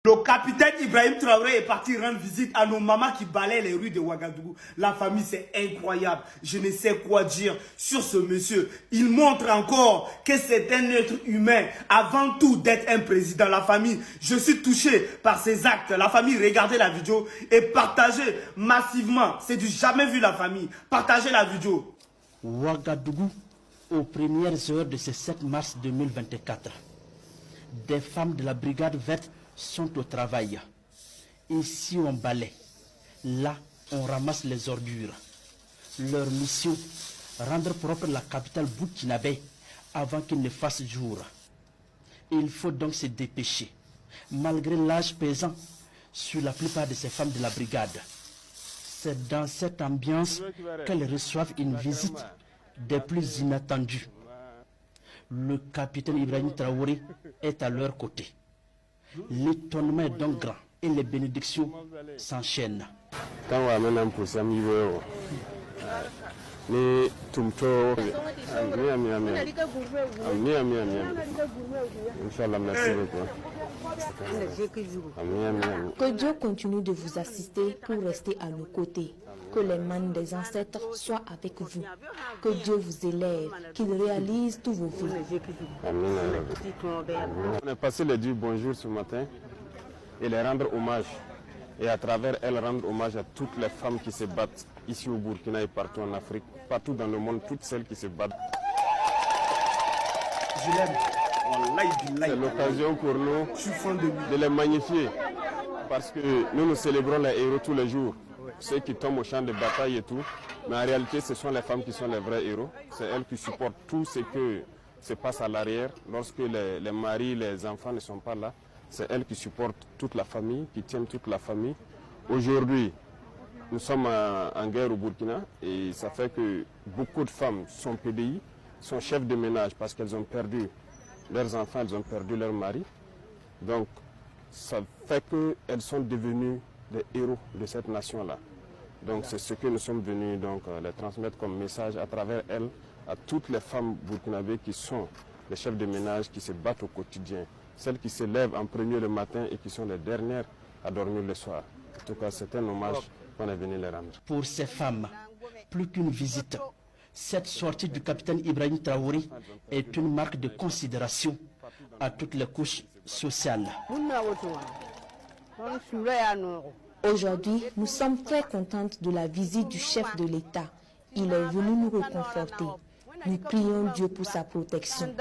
Le capitaine Ibrahim Traoré est parti rendre visite à nos mamans qui balaient les rues de Ouagadougou. La famille, c'est incroyable. Je ne sais quoi dire sur ce monsieur. Il montre encore que c'est un être humain avant tout d'être un président. La famille, je suis touché par ses actes. La famille, regardez la vidéo et partagez massivement. C'est du jamais vu la famille. Partagez la vidéo. Ouagadougou, aux premières heures de ce 7 mars 2024. Des femmes de la brigade verte sont au travail. Ici on balaie, là on ramasse les ordures. Leur mission, rendre propre la capitale burkinabé avant qu'il ne fasse jour. Il faut donc se dépêcher, malgré l'âge pesant sur la plupart de ces femmes de la brigade. C'est dans cette ambiance qu'elles reçoivent une visite des plus inattendues. Le capitaine Ibrahim Traoré est à leur côté. L'étonnement est donc grand et les bénédictions s'enchaînent. Que Dieu continue de vous assister pour rester à nos côtés. Que les mains des ancêtres soient avec vous. Que Dieu vous élève, qu'il réalise tous vos vœux. On est passé les dire bonjour ce matin et les rendre hommage. Et à travers elles, rendre hommage à toutes les femmes qui se battent ici au Burkina et partout en Afrique, partout dans le monde, toutes celles qui se battent. Je l'aime. C'est l'occasion pour nous de les magnifier. Parce que nous célébrons les héros tous les jours. Ceux qui tombent au champ de bataille et tout. Mais en réalité, ce sont les femmes qui sont les vrais héros. C'est elles qui supportent tout ce qui se passe à l'arrière. Lorsque les maris, les enfants ne sont pas là, c'est elles qui supportent toute la famille, qui tiennent toute la famille. Aujourd'hui, nous sommes en guerre au Burkina et ça fait que beaucoup de femmes sont PDI, sont chefs de ménage parce qu'elles ont perdu leurs enfants, elles ont perdu leur mari. Donc, ça fait qu'elles sont devenues des héros de cette nation-là. Donc c'est ce que nous sommes venus donc, les transmettre comme message à travers elles, à toutes les femmes burkinabées qui sont les chefs de ménage, qui se battent au quotidien. Celles qui se lèvent en premier le matin et qui sont les dernières à dormir le soir. En tout cas, c'est un hommage qu'on est venu les rendre. Pour ces femmes, plus qu'une visite, cette sortie du capitaine Ibrahim Traoré est une marque de considération à toutes les couches sociales. Aujourd'hui, nous sommes très contentes de la visite du chef de l'État. Il est venu nous réconforter. Nous prions Dieu pour sa protection.